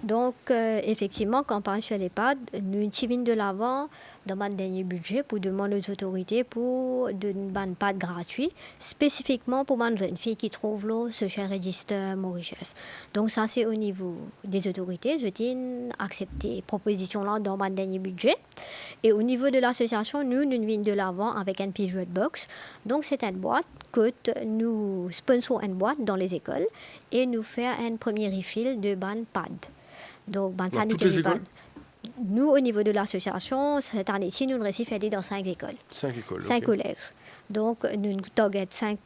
S2: Donc, effectivement, campagne sur l'EHPAD, nous tirons de l'avant dans notre dernier budget pour demander aux autorités pour de pas gratuit, spécifiquement pour une jeune fille qui trouve là ce cher registre Mauritius. Donc, ça, c'est au niveau des autorités. Je tiens à accepter cette proposition-là dans mon dernier budget. Et au niveau de l'association, nous venons de l'avant avec un period box. Donc, c'est une boîte que nous sponsors une boîte dans les écoles et nous faisons un premier refill de ban pad. Donc, ban
S1: toutes les écoles?
S2: Nous, au niveau de l'association, cette année-ci, nous réussissons à aller dans 5 écoles.
S1: 5 écoles,
S2: 5
S1: okay.
S2: collèges. Donc, nous target 5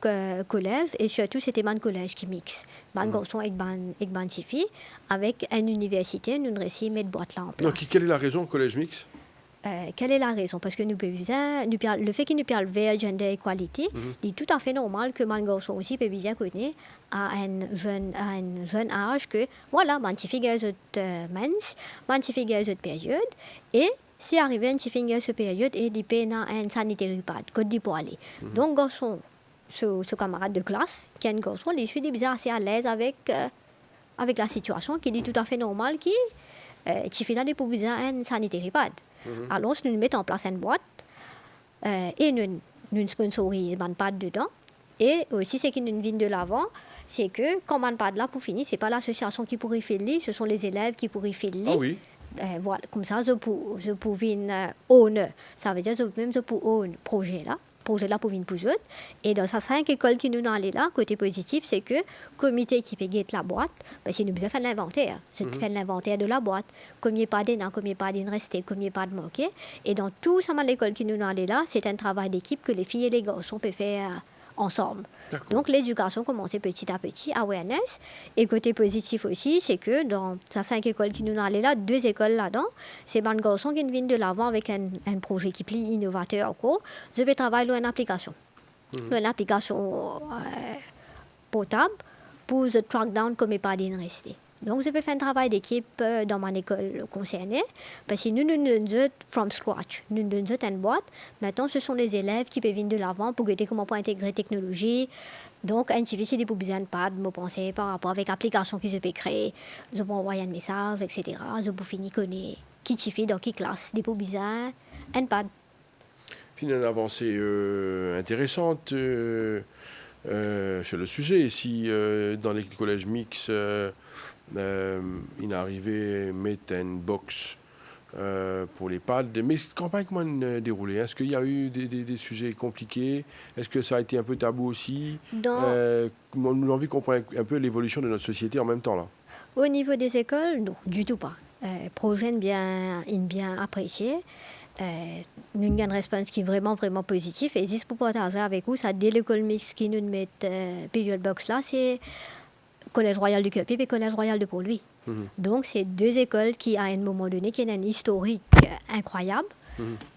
S2: collèges et surtout, c'était un collège qui mixe. Un garçon et une fille. Avec une université, nous réussissons à mettre boîte là en place.
S1: Donc, quelle est la raison, collège mix?
S2: Quelle est la raison? Parce que le fait qu'il nous parle vers gender equality, il est tout à fait normal que mon garçon aussi peut bien connaître à un jeune âge que, voilà, mon petit fille a cette mens, mon petit fille a cette période, et si arrivé un petit fille a cette période, et il peut dans un sanitary pad, que il peut aller. Donc, garçon, ce camarade de classe, qui est un garçon, il est bien assez à l'aise avec la situation, qui est tout à fait normal, qui petit fille a des besoin un sanitary pad. Alors, nous mettons en place une boîte et nous sponsorisons un pad dedans. Et aussi, ce qui nous vient de l'avant, c'est que quand un pad là, pour finir, ce n'est pas l'association qui pourrait filer, ce sont les élèves qui pourraient filer.
S1: Ah oui.
S2: Voilà, comme ça, je peux own. Ça veut dire que je peux own projet là pour venir pour eux. Et dans ces 5 écoles qui nous ont allé là, côté positif, c'est que le comité qui peut guetter la boîte, parce qu'il nous besoin faire l'inventaire. Je fais l'inventaire de la boîte, combien pas d'énan, combien pas d'in resté, combien pas de manqué. Et dans tout ça, l'école qui nous ont allé là, c'est un travail d'équipe que les filles et les garçons peuvent faire ensemble. Donc l'éducation commence petit à petit, awareness. Et côté positif aussi, c'est que dans ces 5 écoles qui nous ont allé là, 2 écoles là-dedans, c'est un garçon qui vient de l'avant avec un projet qui plie innovateur encore. Je vais travailler sur une application. Une application potable pour the track down comme pas d'in rester. Donc, je peux faire un travail d'équipe dans mon école concernée, parce que nous donnons from scratch. Nous donnons une boîte. Maintenant, ce sont les élèves qui peuvent venir de l'avant pour regarder comment pour intégrer technologie. Donc, un petit peu, pour besoin de pas de me penser par rapport avec l'application que je peux créer. Je peux envoyer un message, etc. Je peux finir connaître qui tu fais dans quelle classe, des pour besoin, un pad.
S1: Une avancée intéressante sur le sujet. Si dans les collèges mixtes, il est arrivé à mettre une box pour les pads. Mais cette campagne, comment elle déroulée? Est-ce qu'il y a eu des sujets compliqués? Est-ce que ça a été un peu tabou aussi? On a envie qu'on comprenne un peu l'évolution de notre société en même temps, là.
S2: Au niveau des écoles, non, du tout pas. Projet bien apprécié. Nous avons une réponse qui est vraiment, vraiment positive. Et juste pour partager avec vous, ça, dès l'école mixte qui nous met période box là, c'est Collège Royal de Cuepi et Collège Royal de Port-Louis. Donc, c'est deux écoles qui, à un moment donné, qui ont un historique incroyable.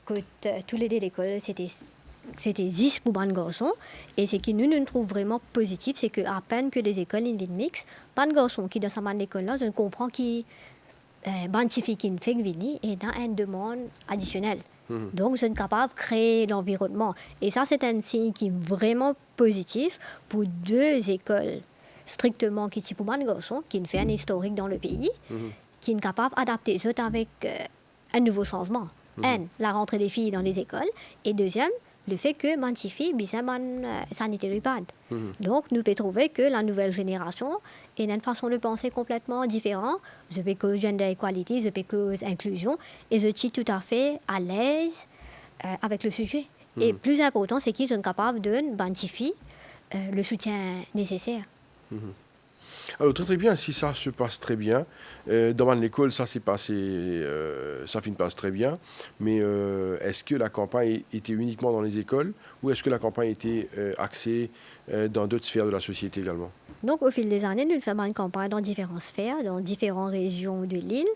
S2: Que tous les deux l'école, c'était 10 pour ban garçons. Et ce qui nous trouve vraiment positif, c'est qu'à peine que les écoles in mix, ban garçons qui dans sa man école là, je comprends qui bantifie qui ne fait que venir et dans une demande additionnelle. Donc, je suis capable de créer l'environnement. Et ça, c'est un signe qui est vraiment positif pour deux écoles strictement qui sont pour ban garçons, qui fait un historique dans le pays, qui est capable d'adapter ça avec un nouveau changement. Un, la rentrée des filles dans les écoles. Et deuxième, le fait que Mantifi bisa sanitary pad. Donc, nous pouvons trouver que la nouvelle génération a une façon de penser complètement différente. Je peux cause gender equality, je peux cause inclusion, et je suis tout à fait à l'aise avec le sujet. Et plus important, c'est qu'ils sont capables de Mantifi le soutien nécessaire.
S1: Alors, très très bien, si ça se passe très bien. Dans l'école, ça s'est passé, ça finit passe très bien. Mais est-ce que la campagne était uniquement dans les écoles ou est-ce que la campagne était axée dans d'autres sphères de la société également?
S2: Donc, au fil des années, nous faisons une campagne dans différentes sphères, dans différentes régions de l'île.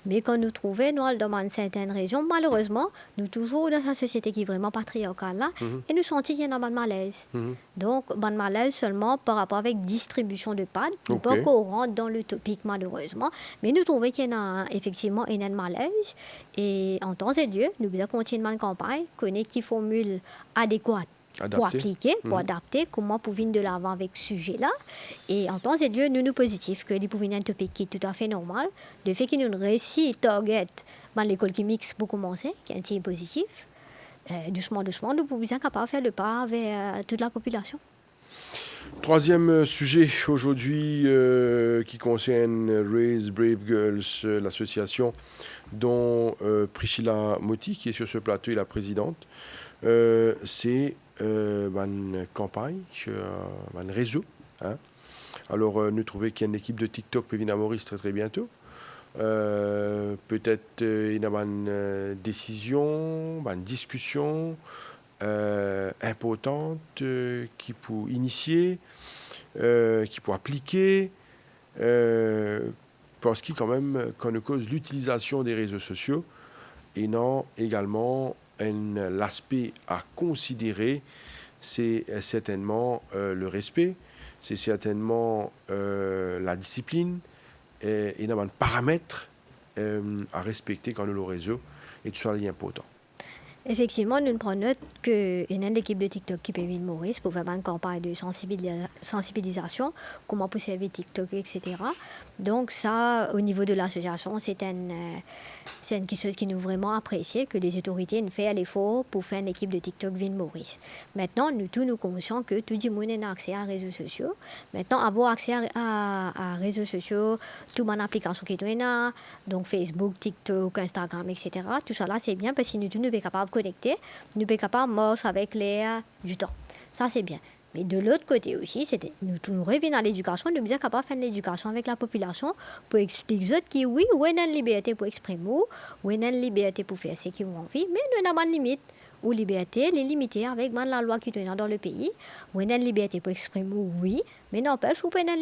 S2: Mais quand nous trouvons, nous, dans certaines régions, malheureusement, nous toujours dans une société qui est vraiment patriarcale là, et nous sentons qu'il y a un malaise. Donc, un malaise seulement par rapport avec distribution de pads. Nous pas qu'on rentre dans le topic, malheureusement. Mais nous trouvons qu'il y a effectivement un malaise. Et en temps et lieu, nous devons continuer une campagne, connaître qui formule adéquate pour appliquer, pour adapter, comment pour venir de l'avant avec ce sujet-là. Et en temps et lieu, nous positifs que les pour venir un topic qui est tout à fait normal. Le fait qu'il nous réussit target dans l'école qui mixe pour commencer, qui est un petit positif. Doucement, nous pouvons bien capable de faire le pas vers toute la population.
S1: Troisième sujet aujourd'hui qui concerne Raise Brave Girls, l'association dont Priscilla Moti, qui est sur ce plateau, est la présidente. C'est une campagne, un réseau. Hein. Alors, nous trouvons qu'il y a une équipe de TikTok pour venir à Maurice très très bientôt. Peut-être il y a une décision, une discussion importante qui peut initier, qui peut appliquer, parce qu'il quand même qu'on ne cause l'utilisation des réseaux sociaux et non également l'aspect à considérer, c'est certainement le respect, c'est certainement la discipline et non un paramètre à respecter quand le réseau et tout ça est important.
S2: Effectivement, nous prenons note qu'il y a une équipe de TikTok qui peut venir Maurice pour faire une campagne de sensibilisation, comment pour servir TikTok, etc. Donc ça, au niveau de l'association, c'est quelque chose qui nous vraiment apprécié, que les autorités nous font l'effort pour faire une équipe de TikTok venir Maurice. Maintenant, nous conscients que tout le monde a accès à réseaux sociaux. Maintenant, avoir accès à réseaux sociaux, toute mon application qui est là, donc Facebook, TikTok, Instagram, etc. Tout ça là, c'est bien parce que nous sommes capables de connecter, nous sommes capables de marcher avec l'air du temps. Ça, c'est bien. Mais de l'autre côté aussi, nous revenons à l'éducation, nous sommes capables de faire l'éducation avec la population pour expliquer aux autres qui, oui, on a une liberté pour exprimer, on a une liberté pour faire ce qu'ils ont envie, mais nous avons une limite. Ou liberté, les limiter avec la loi qui est dans le pays. On a une liberté pour exprimer, oui, mais n'empêche, on peut avoir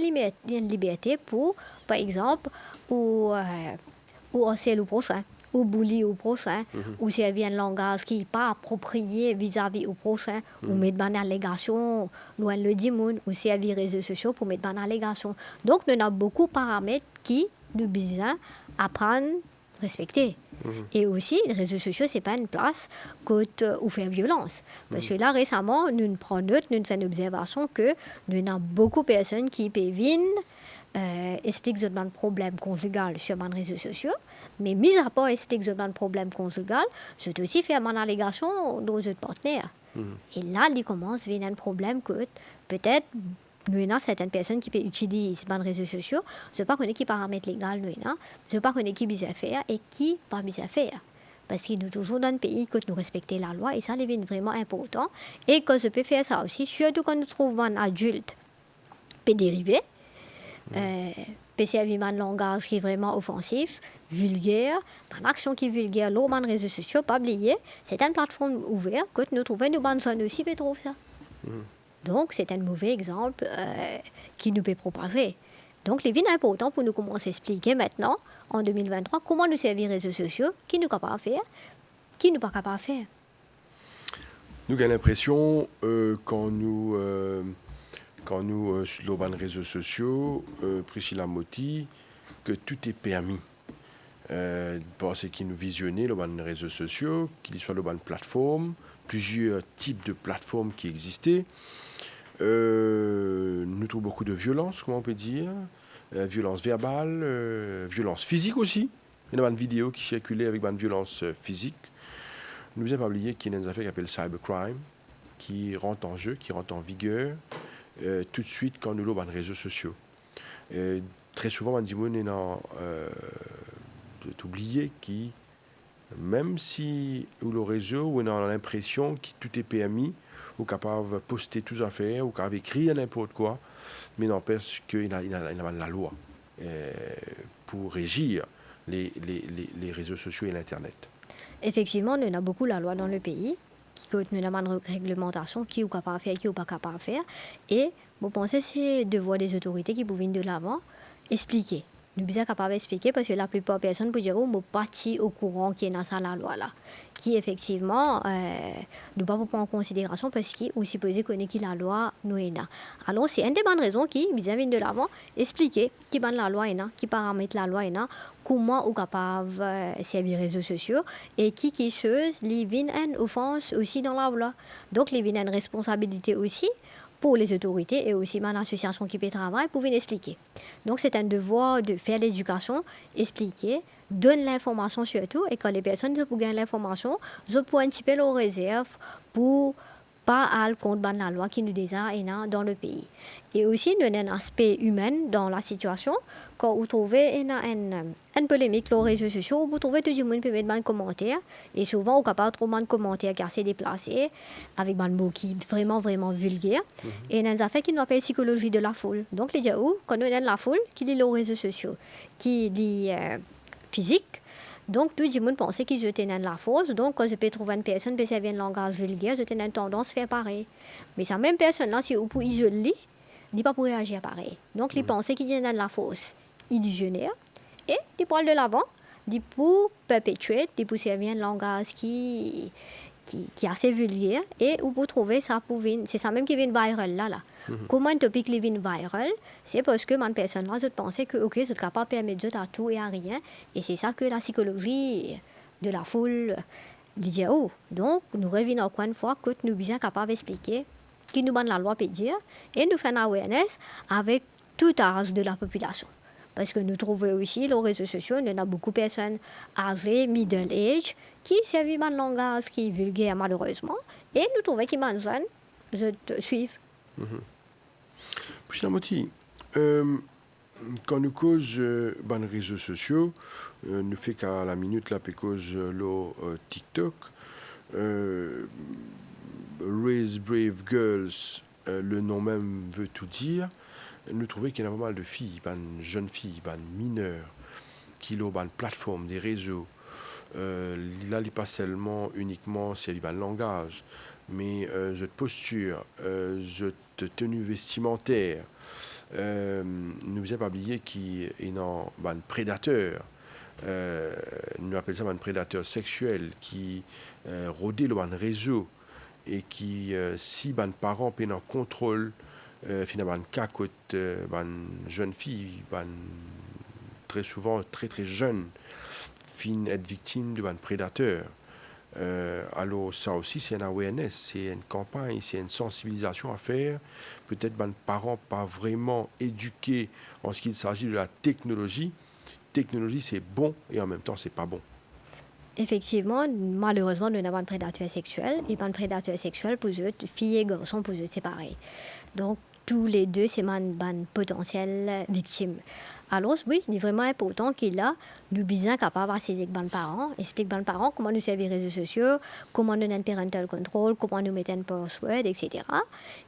S2: une liberté pour, par exemple, ou harceler le prochain. Ou bully au prochain, ou servir un langage qui n'est pas approprié vis-à-vis au prochain, ou mettre une allégation, nous le disons, ou servir les réseaux sociaux pour mettre une allégation. Donc, nous avons beaucoup de paramètres qui nous besoin apprendre respecter. Et aussi, les réseaux sociaux, ce n'est pas une place où faire violence. Parce que là, récemment, nous prenons note, nous faisons une observation que nous avons beaucoup de personnes qui peuvent expliquent des problèmes conjugaux sur les réseaux sociaux. Mais mis à part expliquer des problèmes conjugaux, je dois aussi faire mon allégation dans autres partenaires. Et là, il commence à venir un problème que peut-être nous avons certaines personnes qui peuvent utiliser les réseaux sociaux. Je ne sais pas qui paramètres légaux nous avons. Je ne sais pas qui bien faire et qui pas bien faire. Parce que nous sommes toujours dans un pays que nous respectons la loi et ça devient vraiment important. Et que je peux faire ça aussi, surtout quand nous trouvons un adulte peut dériver, peut servir un langage qui est vraiment offensif, vulgaire, une action qui est vulgaire, sur les réseaux sociaux, pas oublier, c'est une plateforme ouverte que nous trouvons, nous bonnes zones aussi peut trouver ça. Donc, c'est un mauvais exemple qui nous peut proposer. Donc, il est important pour nous commencer à expliquer maintenant, en 2023, comment nous servir les réseaux sociaux, qui nous sont capables de faire, qui nous pas capables de faire.
S1: Nous avons l'impression, quand nous sur les réseaux sociaux, Priscilla Motti, que tout est permis. Parce qu'ils nous visionner les réseaux sociaux, qu'il soit les plateformes, plusieurs types de plateformes qui existaient. Nous trouvons beaucoup de violence, comment on peut dire, violence verbale, violence physique aussi. Il y a une vidéo qui circulait avec une violence physique. Nous n'avons pas oublié qu'il y a une affaire qui s'appelle cybercrime, qui rentre en jeu, qui rentre en vigueur tout de suite quand nous avons les réseaux sociaux. Très souvent, on dit oublié qui, même si le réseau, on a l'impression que tout est permis, ou capable de poster toutes les affaires, ou capable d'écrire n'importe quoi, mais n'empêche qu'il y a la loi pour régir les réseaux sociaux et l'Internet.
S2: Effectivement, nous avons beaucoup la loi dans le pays, nous avons une réglementation qui est capable de faire, qui n'est pas capable de faire. Et vous pensez que c'est le devoir des autorités qui peuvent venir de l'avant, expliquer. Nous sommes capables d'expliquer parce que la plupart des personnes peuvent dire oh, parti au courant qui est dans ça la loi là, qui effectivement nous pas prendre en considération parce qu'il est supposé connaître qui la loi nous est là. Alors c'est une des bonnes raisons qui vis-à-vis de l'avant expliquer qui ban la loi est là, qui paramètre la loi est là, comment on est capable de servir les réseaux sociaux et qui chose les vient une offense aussi dans la loi. Donc les vient une responsabilité aussi pour les autorités et aussi mon association qui peut travailler pour venir expliquer. Donc c'est un devoir de faire l'éducation, expliquer, donner l'information surtout et quand les personnes pour gagner l'information, je peux un petit peu leur réserve pour pas aller contre la loi qui nous désigne dans le pays. Et aussi, nous avons un aspect humain dans la situation. Quand vous trouvez une polémique sur les réseaux sociaux, vous trouvez tout le monde peut mettre des commentaires. Et souvent, on ne peut pas trop de commentaires car c'est déplacé, avec des mots qui sont vraiment, vraiment vulgaires. Et il y a des affaires qui nous appellent psychologie de la foule. Donc, les gens, quand nous avons la foule, qui lit les réseaux sociaux, qui lit physique, donc, tout le monde pensait qu'ils étaient dans la force. Donc, quand je peux trouver une personne qui servir un langage vulgaire, j'étais dans une tendance à faire pareil. Mais cette même personne-là, si vous pouvez isoler, il n'est pas pour réagir pareil. Donc, il pensait qu'il était dans la force illusionnaire. Et il parle de l'avant, il pour perpétuer, il pour servir un langage qui est assez vulgaire. Et vous pouvez trouver ça pour venir. C'est ça même qui vient viral là. Comment un topic qui vient viral? C'est parce que ma personne-là, je pensais que, ok, je suis capable de permettre à tout et à rien. Et c'est ça que la psychologie de la foule dit. Oh. Donc, nous revenons encore une fois que nous sommes capables d'expliquer qui nous donne la loi peut dire et nous faisons awareness avec tout âge de la population. Parce que nous trouvons aussi, les réseaux sociaux, il y a beaucoup de personnes âgées, middle age, qui servent un langage qui est vulgaire malheureusement. Et nous trouvons qu'ils sont jeunes, je te suis.
S1: Priscilla Motti, quand nous causons les réseaux sociaux, nous fait qu'à la minute là, cause le TikTok, Raise Brave Girls, le nom même veut tout dire. Nous trouvons qu'il y a pas mal de filles, de jeunes filles, de mineurs, qui ont une plateforme, des réseaux. Là, il n'est pas seulement uniquement c'est le langage, mais cette posture, cette tenue vestimentaire. Nous n'avons pas oublié qu'il y a un prédateur. Nous appelons ça un prédateur sexuel qui rôde le réseau et qui, si les parents prennent en contrôle, finalement, cacotte, jeune fille, très souvent très très jeunes finissent être victimes de prédateurs. Alors ça aussi c'est une awareness, c'est une campagne, c'est une sensibilisation à faire. Peut-être les parents pas vraiment éduqués en ce qu'il s'agit de la technologie. Technologie c'est bon et en même temps c'est pas bon.
S2: Effectivement, malheureusement, nous avons un prédateur sexuel. Et un prédateur sexuel, pour eux, filles et garçons, pour eux, c'est pareil. Donc, tous les deux, c'est une potentielle victime. Alors, oui, il est vraiment important qu'il a nous bien capable de saisir les parents, expliquer aux parents comment nous servir les réseaux sociaux, comment nous avons un parental control, comment nous mettons un password, etc.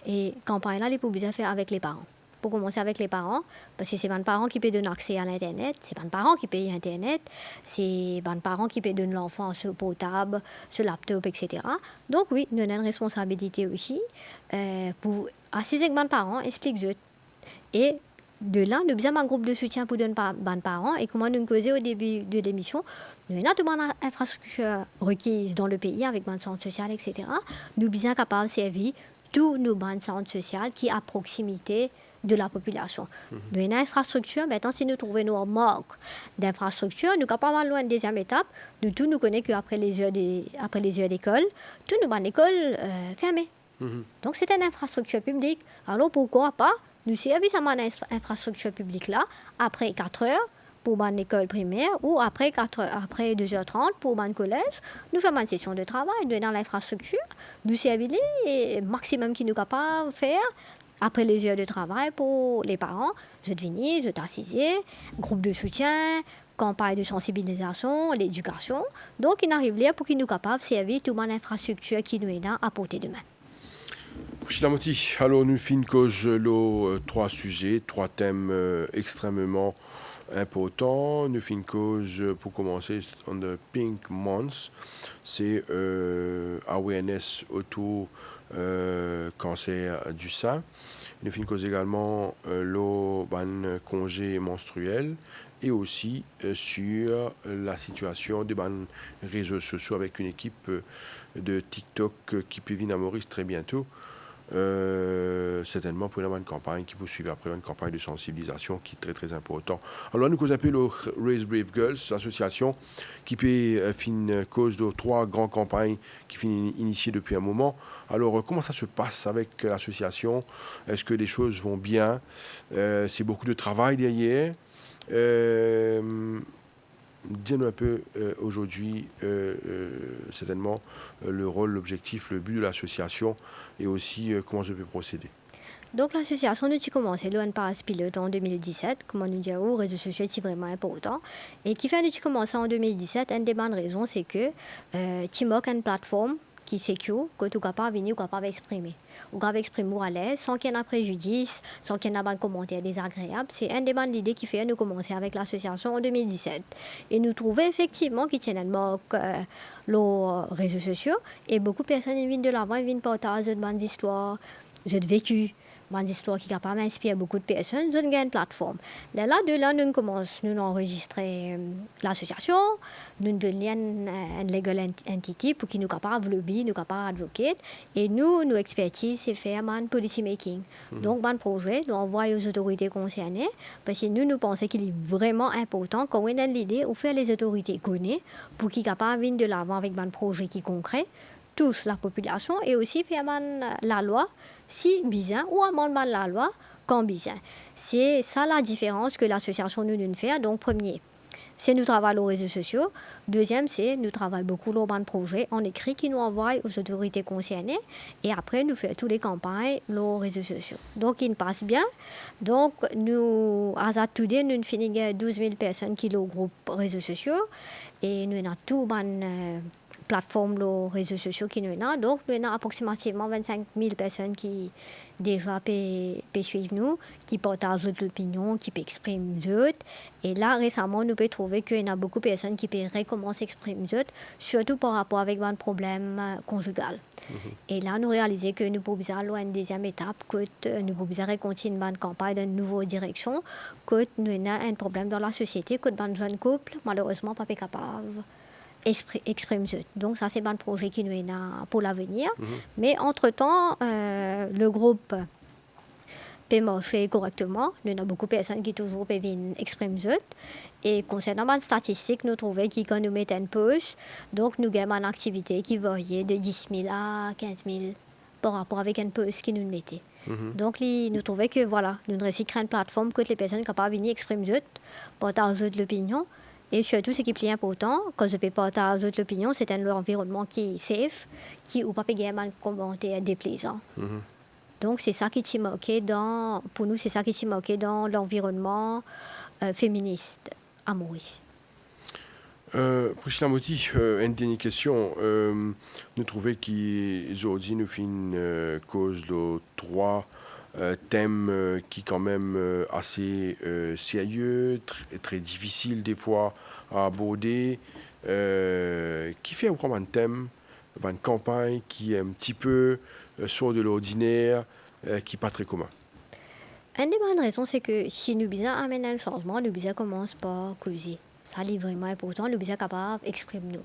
S2: Et campagne-là, il faut bien faire avec les parents. Pour commencer avec les parents, parce que c'est les parents qui peuvent donner accès à l'Internet, c'est les parents qui payent Internet, c'est les parents qui peuvent donner l'enfant sur portable, sur laptop, etc. Donc oui, nous avons une responsabilité aussi pour assister les parents, expliquer. Et de là, nous avons un groupe de soutien pour donner les parents. Et comme nous causé au début de l'émission, nous avons toute une infrastructure requise dans le pays avec le centre social, etc. Nous sommes capables de servir tous nos centres sociaux qui sont à proximité de la population. Nous avons une infrastructure, maintenant si nous trouvons nos manques d'infrastructure, nous sommes capables de faire une deuxième étape. Nous tous nous connaissons qu'après les heures d'école, toutes nos écoles fermées. Donc c'est une infrastructure publique. Alors pourquoi pas nous servir cette infrastructure publique-là après 4 heures pour une école primaire ou après 2h30 pour un collège. Nous faisons une session de travail, nous dans l'infrastructure, nous servir le maximum qui nous capable de faire après les heures de travail pour les parents. Je venir, je t'assiser, groupe de soutien, campagne de sensibilisation, l'éducation. Donc, il arrive là pour qu'ils nous capables de servir toute l'infrastructure qui nous est là à portée de main.
S1: Chilamoti, alors nous finissons 3 sujets, 3 thèmes extrêmement importants. Nous finissons pour commencer on the Pink Month, c'est awareness autour cancer du sein. Nous finissons également le congé menstruel et aussi sur la situation des réseaux sociaux avec une équipe de TikTok qui peut venir à Maurice très bientôt. Certainement pour une campagne qui peut suivre après une campagne de sensibilisation qui est très très important. Alors nous appelons le Raise Brave Girls, l'association qui peut finir cause de 3 grandes campagnes qui finissent initiées depuis un moment. Alors comment ça se passe avec l'association? Est-ce que les choses vont bien? C'est beaucoup de travail derrière. Dis-nous un peu aujourd'hui, certainement, le rôle, l'objectif, le but de l'association et aussi comment je peux procéder.
S2: Donc l'association nous a commencé le pass pilote en 2017, comme on nous dit, aux réseaux sociaux c'est vraiment important. Et qui fait nous a commencé en 2017, une des bonnes raisons, c'est que tu manques une plateforme qui est secure, que tu es capable de venir ou capable d'exprimer. Ou capable d'exprimer à l'aise, sans qu'il y ait un préjudice, sans qu'il y ait un commentaire désagréable. C'est une des bonnes idées qui fait nous commencer avec l'association en 2017. Et nous trouvons effectivement qu'il y a un manque les réseaux sociaux. Et beaucoup de personnes viennent de l'avant, viennent partager de bonnes histoires, de vécu. Une histoire qui est capable d'inspirer beaucoup de personnes, nous avons une plateforme. Là, nous commençons à enregistrer l'association, nous donnons une legal entity pour qu'ils nous capable de lobby, nous capable d'advoquer. Et nous, nos expertise, c'est faire un policy making. Donc, un projet, nous envoyons aux autorités concernées, parce que nous pensons qu'il est vraiment important, quand on a l'idée, de faire les autorités connaître pour qu'ils soient capables de venir de l'avant avec un projet qui est concret, tous la population, et aussi faire la loi, si besoin, ou amendement de la loi, quand besoin. C'est ça la différence que l'association nous fait. Donc, premier, c'est nous travaillons aux réseaux sociaux. Deuxième, c'est nous travaillons beaucoup sur un projet en écrit qui nous envoie aux autorités concernées. Et après, nous faisons toutes les campagnes sur les réseaux sociaux. Donc, il passe bien. Donc, nous, à Today, nous finissons 12 000 personnes qui sont au groupe réseaux sociaux. Et nous avons tout plateforme, les réseaux sociaux qui nous ont. Donc, nous avons approximativement 25 000 personnes qui déjà peuvent suivre nous, qui partagent notre opinion, qui peuvent exprimer d'autres. Et là, récemment, nous pouvons trouver qu'il y a beaucoup de personnes qui peuvent recommencer à exprimer d'autres, surtout par rapport avec un problème conjugal. Et là, nous réalisons que nous pouvons aller à une deuxième étape, que nous pouvons continuer une campagne dans une nouvelle direction, que nous avons un problème dans la société, que un jeune couple, malheureusement, pas capable exprime. Donc ça c'est un projet qui nous est là pour l'avenir. Mais entre-temps, le groupe peut marcher correctement. Nous avons beaucoup de personnes qui toujours peuvent exprimer eux. Et concernant les statistiques, nous trouvons que quand nous mettons une pause, donc nous avons une activité qui varie de 10 000 à 15 000 par rapport avec une pause qui nous mettait. Donc, nous trouvons que voilà, nous avons créé une plateforme que les personnes sont capables de venir exprimer eux, partager l'opinion. Et surtout, ce qui est plus important, quand je peux partager l'opinion, c'est un environnement qui est safe, qui ou pas également commentaires déplaisants. Donc, c'est ça qui est marqué pour nous, c'est ça qui est marqué dans l'environnement féministe à Maurice.
S1: Priscilla Motti, une dernière question. Nous trouvons qu'aujourd'hui, nous faisons une cause de trois thèmes qui sont quand même assez sérieux, très difficiles des fois à aborder. Qui fait vraiment un thème, une campagne qui est un petit peu sort de l'ordinaire, qui n'est pas très commun?
S2: Une des bonnes raisons, c'est que si nous voulons amener un changement, nous devons commencer par causer. Ça, c'est vraiment important, nous devons être capables d'exprimer nous.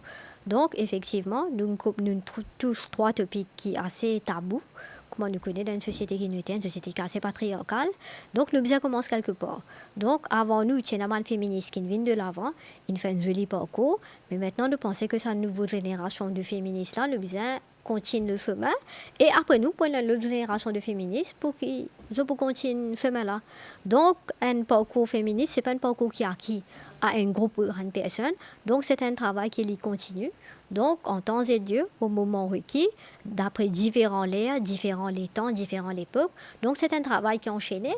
S2: Donc, effectivement, nous avons tous trois topics qui sont assez tabous, comme on nous connaît dans une société qui est une société qui est assez patriarcale. Donc, nous devons commencer quelque part. Donc, avant nous, il y a une féministe qui vient de l'avant, il fait un joli parcours, mais maintenant, nous pensons que cette nouvelle génération de féministes-là, nous devons continuer le chemin. Et après nous, prenons l'autre génération de féministes pour qu'ils continuent ce chemin-là. Donc, un parcours féministe, ce n'est pas un parcours qui est acquis à un groupe ou à une personne. Donc, c'est un travail qui continue. Donc, en temps et lieu, au moment requis, d'après différents l'ères, différents les temps, différentes époques. Donc, c'est un travail qui est enchaîné.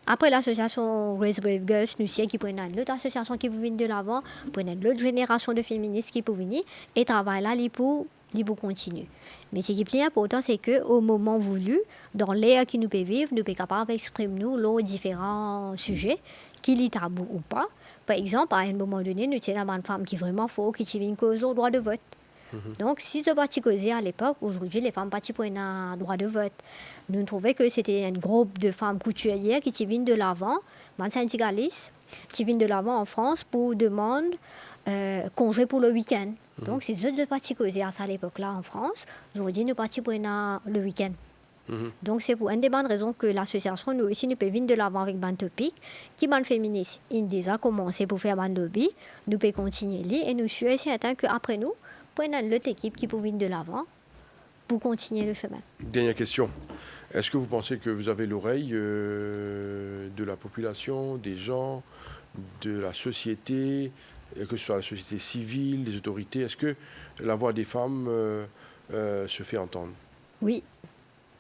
S2: Après l'association Raise Brave Girls, nous sommes qui prennent l'autre association qui peut venir de l'avant, prennent l'autre génération de féministes qui peut venir, et travail là, il peut continuer. Mais ce qui est plus important, c'est qu'au moment voulu, dans l'ère qui nous peut vivre, nous sommes capables d'exprimer nous les différents sujets, qu'il est tabou ou pas. Par exemple, à un moment donné, nous avons une femme qui est vraiment forte, qui tient une cause au droit de vote. Donc, si ce parti causé à l'époque, aujourd'hui, les femmes parties pour un droit de vote. Nous trouvions que c'était un groupe de femmes couturières qui viennent de l'avant, les syndicalistes, qui viennent de l'avant en France pour demander congé pour le week-end. Donc, c'est ce parti causé à ça à l'époque-là en France. Aujourd'hui, nous partis pour le week-end. Donc, c'est pour une des bonnes raisons que l'association, nous aussi, nous peut venir de l'avant avec un topic qui est féministe. Il a déjà commencé pour faire un lobby, nous peut continuer et nous sommes certains qu'après nous, prenons l'autre équipe qui peut venir de l'avant pour continuer le chemin.
S1: Dernière question. Est-ce que vous pensez que vous avez l'oreille de la population, des gens, de la société, que ce soit la société civile, les autorités? Est-ce que la voix des femmes se fait entendre?
S2: Oui.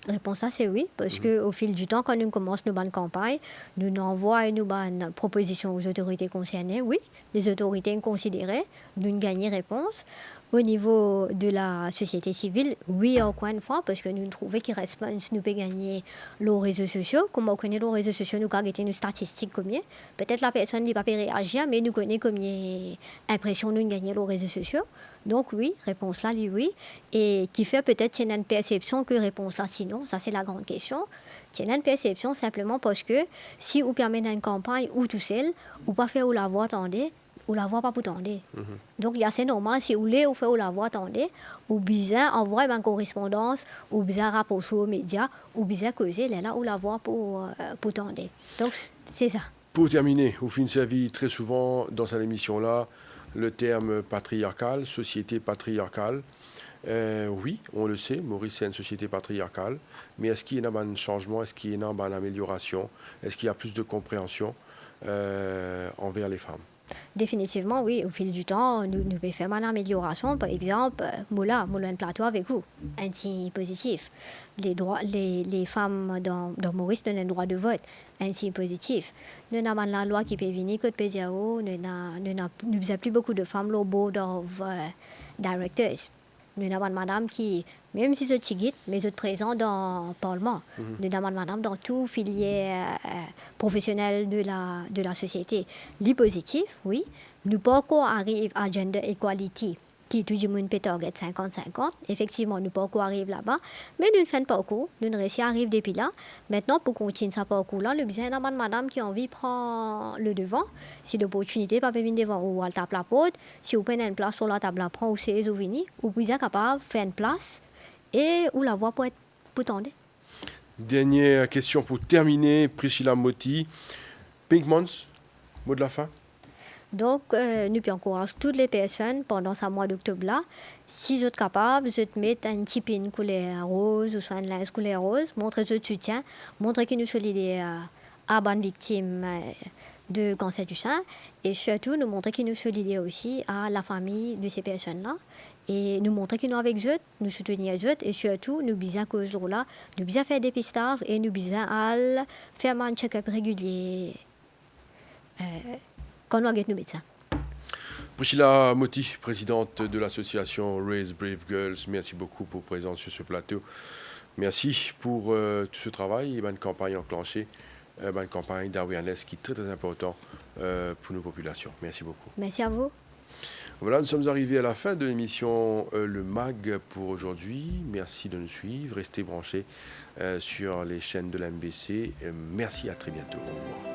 S2: La réponse à c'est oui, parce qu'au fil du temps, quand nous commençons nos bonnes campagnes, nous envoyons nos bonnes propositions aux autorités concernées. Oui, les autorités considérées, nous gagnons réponse. Au niveau de la société civile, oui, encore une fois, parce que nous trouvons qu'ils répondent, nous pouvons gagner les réseaux sociaux. Comme on connaît les réseaux sociaux, nous avons une statistique combien. Peut-être la personne n'est pas réagir, mais nous connaissons combien d'impressions nous gagnons les réseaux sociaux. Donc oui, réponse là, oui. Et qui fait peut-être qu'il y a une perception que réponse là, sinon, ça c'est la grande question. Il y a une perception simplement parce que si vous permettez une campagne ou tout seul, ou pas faire ou la voix attendez, ou la voix pas pour attendre. Donc il y a assez normal si vous voulez ou faire ou la voix attendez, ou bien envoyer une correspondance, ou bien rapprocher aux médias, ou bien causer là où la voix pour attendre. Donc c'est ça.
S1: Pour terminer, vous finissez très souvent dans cette émission-là le terme patriarcal, société patriarcale. Oui, on le sait, Maurice c'est une société patriarcale, mais est-ce qu'il y a un changement, est-ce qu'il y a une amélioration, est-ce qu'il y a plus de compréhension envers les femmes?
S2: Définitivement, oui. Au fil du temps, nous pouvons faire une amélioration. Par exemple, Moula un plateau avec vous. Ainsi positif. Les femmes dans Maurice ont un droit de vote. Ainsi positif. Nous avons la loi qui peut venir, que peut dire, nous n'avons plus beaucoup de femmes au board of directors. Nous avons madame qui, même si je suis mais je suis présent dans le Parlement. Nous avons madame dans tout filière professionnel de la société. Les positifs, oui. Nous pas encore arriver à gender equality, qui tout le monde peut target 50-50. Effectivement, nous pas encore arriver là-bas. Mais nous faisons parcours. Nous réussissons à arriver depuis là. Maintenant, pour continuer ce parcours-là, le besoin d'avoir madame qui a envie de prendre le devant. Si l'opportunité pas venir devant ou à tape la porte, si vous prenez une place sur la table, prend ou c'est vous venir, vous pouvez être capable de faire une place et où la voix peut être pour tendre.
S1: Dernière question pour terminer, Priscilla Motti. Pink Months, mot de la fin?
S2: Donc, nous puis encourage toutes les personnes pendant ce mois d'octobre-là, si vous êtes capables, vous mettez un petit pin couleur rose ou soit une linge couleur rose, montrez votre soutien, montrez que nous sommes solidaires à bonnes victimes de cancer du sein et surtout nous montrer que nous sommes solidaires aussi à la famille de ces personnes-là et nous montrer que nous avec eux, nous soutenir eux et surtout nous bisons cause là, nous bisons faire des dépistage et nous bisons à faire un check-up régulier quand nous avons nos médecins.
S1: Priscilla Motti, présidente de l'association Raise Brave Girls, merci beaucoup pour présence sur ce plateau. Merci pour tout ce travail et une campagne enclenchée, une campagne d'awareness qui est très très important pour nos populations. Merci beaucoup.
S2: Merci à vous.
S1: Voilà, nous sommes arrivés à la fin de l'émission Le MAG pour aujourd'hui. Merci de nous suivre. Restez branchés sur les chaînes de la MBC. Merci, à très bientôt. Au revoir.